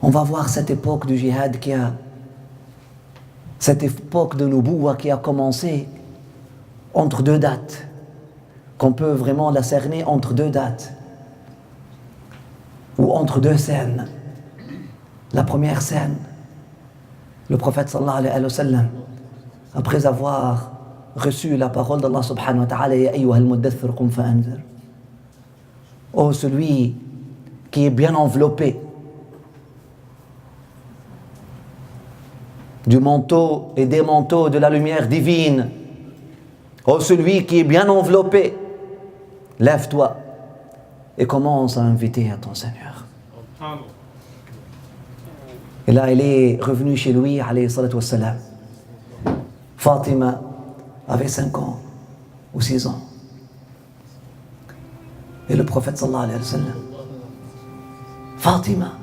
On va voir cette époque du djihad cette époque de Nubuwa qui a commencé entre deux dates, qu'on peut vraiment la cerner entre deux dates, ou entre deux scènes. La première scène, le prophète sallallahu alayhi wa sallam, après avoir reçu la parole d'Allah subhanahu wa ta'ala, Ya ayyuhal muddaththir qum fa'anzir. Oh, celui qui est bien enveloppé du manteau et des manteaux de la lumière divine. Oh, celui qui est bien enveloppé, lève-toi et commence à inviter à ton Seigneur. Et là, il est revenu chez lui, alayhi salatu wassalam. Fatima avait 5 ans ou 6 ans. Et le prophète sallallahu alayhi wa sallam, Fatima,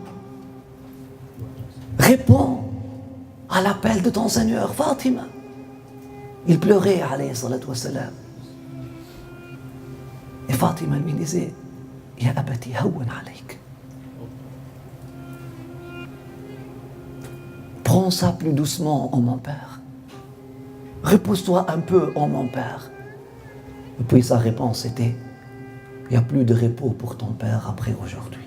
réponds à l'appel de ton Seigneur, Fatima. Il pleurait, alayhi salatu wassalam. Et Fatima lui disait, Ya abati, hawwan alayk. Prends ça plus doucement, oh mon père. Repose-toi un peu, oh mon père. Et puis sa réponse était, il n'y a plus de repos pour ton père après aujourd'hui.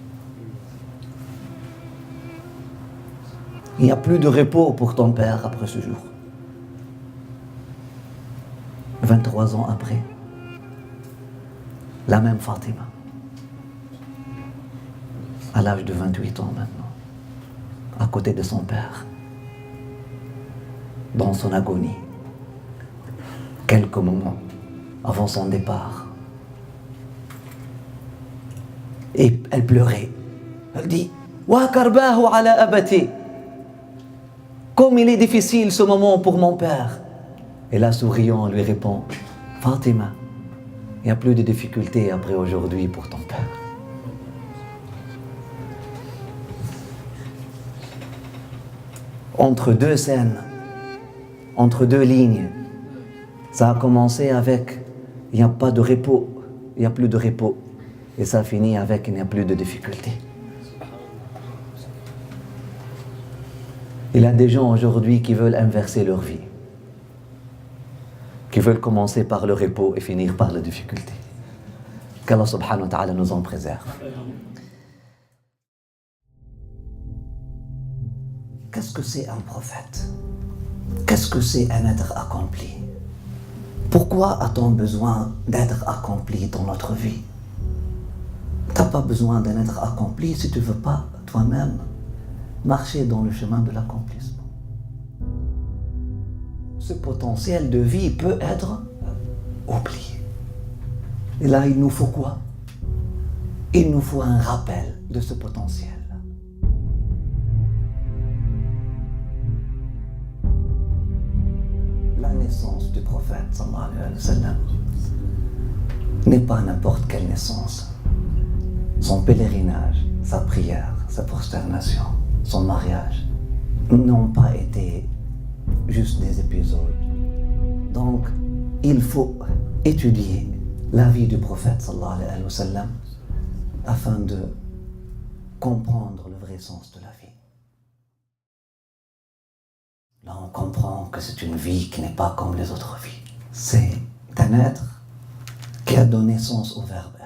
Il n'y a plus de repos pour ton père après ce jour. 23 ans après, la même Fatima, à l'âge de 28 ans maintenant, à côté de son père, dans son agonie, quelques moments avant son départ. Et elle pleurait. Elle dit, Wa karbahu ala abati. Comme il est difficile ce moment pour mon père. Et là, souriant, lui répond, Fatima, il n'y a plus de difficultés après aujourd'hui pour ton père. Entre deux scènes, entre deux lignes, ça a commencé avec il n'y a pas de repos, il n'y a plus de repos. Et ça finit avec il n'y a plus de difficultés. Il y a des gens aujourd'hui qui veulent inverser leur vie, qui veulent commencer par le repos et finir par la difficulté. Qu'Allah subhanahu wa ta'ala nous en préserve. Qu'est-ce que c'est un prophète? Qu'est-ce que c'est un être accompli? Pourquoi a-t-on besoin d'être accompli dans notre vie? Tu n'as pas besoin d'un être accompli si tu ne veux pas toi-même marcher dans le chemin de l'accomplissement. Ce potentiel de vie peut être oublié. Et là, il nous faut quoi? Il nous faut un rappel de ce potentiel. La naissance du prophète sallallahu alayhi wa sallam n'est pas n'importe quelle naissance. Son pèlerinage, sa prière, sa prosternation, son mariage n'ont pas été juste des épisodes. Donc, il faut étudier la vie du prophète sallallahu alayhi wa sallam afin de comprendre le vrai sens de la vie. Là, on comprend que c'est une vie qui n'est pas comme les autres vies. C'est un être qui a donné sens au verbe